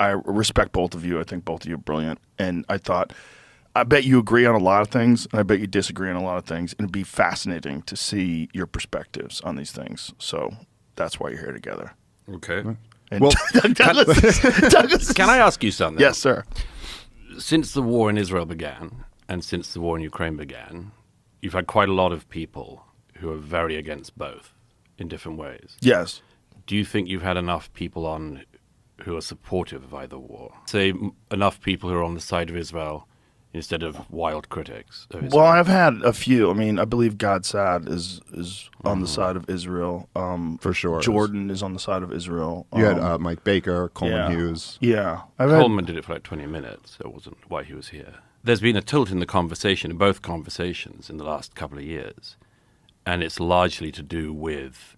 I respect both of you. I think both of you are brilliant. And I bet you agree on a lot of things, and I bet you disagree on a lot of things. And it'd be fascinating to see your perspectives on these things. So that's why you're here together. Okay. And Well, Douglas, Can I ask you something? yes, sir. Since the war in Israel began, and since the war in Ukraine began, you've had quite a lot of people who are very against both in different ways. Yes. Do you think you've had enough people on who are supportive of either war? Say enough people who are on the side of Israel instead of wild critics of Israel? Well, I've had a few. I mean, I believe God Sad is on the side of Israel. For sure. Jordan is on the side of Israel. You had Mike Baker, Coleman Hughes. Yeah. Coleman did it for like 20 minutes, so it wasn't why he was here. There's been a tilt in the conversation, in both conversations, in the last couple of years, and it's largely to do with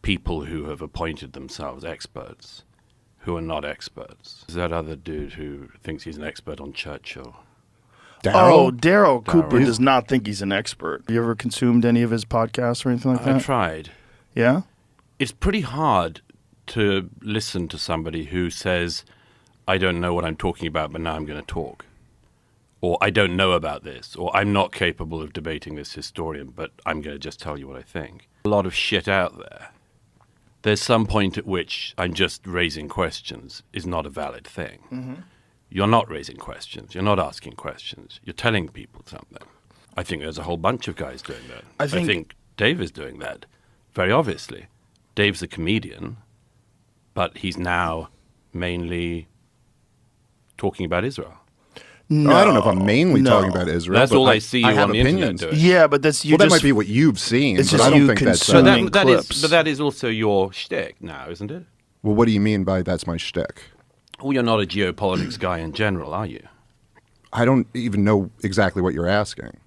people who have appointed themselves experts who are not experts. There's that other dude who thinks he's an expert on Churchill. Oh, Daryl Cooper Darryl. does not think he's an expert. Have you ever consumed any of his podcasts or anything like I that? tried. Yeah? It's pretty hard to listen to somebody who says, I don't know what I'm talking about, but now I'm going to talk. Or I don't know about this. Or I'm not capable of debating this historian, but I'm going to just tell you what I think. A lot of shit out there. There's some point at which I'm just raising questions is not a valid thing. Mm-hmm. You're not raising questions. You're not asking questions. You're telling people something. I think there's a whole bunch of guys doing that. I think Dave is doing that, very obviously. Dave's a comedian, but he's now mainly talking about Israel. No. I don't know if I'm mainly No. talking about Israel. That's but all I see you have on the opinions. internet doing. Yeah, but that's you Well, that just... might be what you've seen, It's but just I don't you think that's... So consuming that is, clips. but that is also your shtick now, isn't it? Well, what do you mean by that's my shtick? Well, you're not a geopolitics guy in general, are you? I don't even know exactly what you're asking.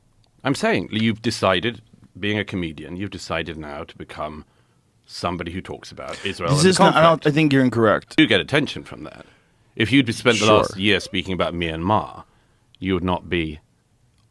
I'm saying you've decided, being a comedian, you've decided now to become somebody who talks about Israel Is and the this not, conflict. I think you're incorrect. You get attention from that. If you'd spent the Sure. last year speaking about Myanmar, you would not be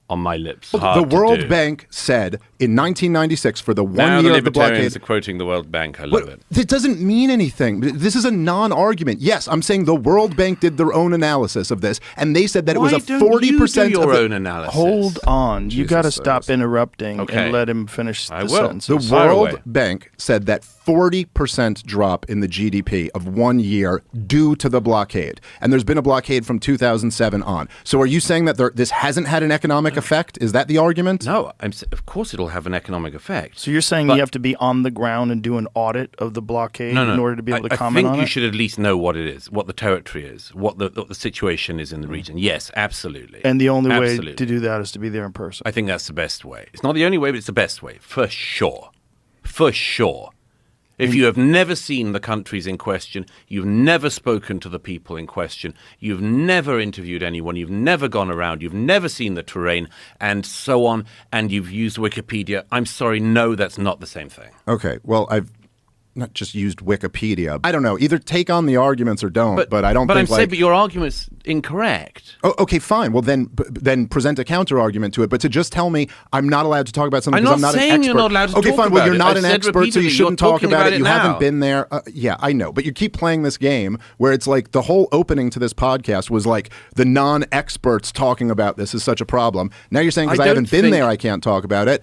on my lips. The Hard to World do. Bank said in 1996 for the one Now the year of the libertarians blockade... are quoting the World Bank. I love it. It doesn't mean anything. This is a non-argument. Yes, I'm saying the World Bank did their own analysis of this, and they said that it was Why a don't 40% you do of your the... own analysis? Hold on. You Jesus, got to stop Douglas. interrupting Okay. and let him finish I the will. sentences. The Fire World away. Bank said that 40% drop in the GDP of 1 year due to the blockade. And there's been a blockade from 2007 on. So are you saying that this hasn't had an economic effect? Is that the argument? No, of course it'll have an economic effect. So you're saying But- you have to be on the ground and do an audit of the blockade No. in order to be able to I comment think on you it? should at least know what it is, what the territory is, what the situation is in the region. Yes, absolutely. And the only way Absolutely. to do that is to be there in person. I think that's the best way. It's not the only way, but it's the best way, for sure. For sure. If you have never seen the countries in question, you've never spoken to the people in question, you've never interviewed anyone, you've never gone around, you've never seen the terrain, and so on, and you've used Wikipedia, I'm sorry, no, that's not the same thing. Okay, well, I've not just used Wikipedia. I don't know. Either take on the arguments or don't, but I don't think I'm saying, like... but your argument's incorrect. Oh, okay, fine. Well, then present a counter argument to it. But to just tell me I'm not allowed to talk about something I'm because I'm not not an saying expert. you're not allowed to okay, talk fine. Well, about you're it. not I've an said expert, so repeatedly, you shouldn't you're talk talking about about it. it You now. haven't been there. Yeah, I know. But you keep playing this game where it's like the whole opening to this podcast was like the non-experts talking about this is such a problem. Now you're saying because I don't haven't been think- there, I can't talk about it.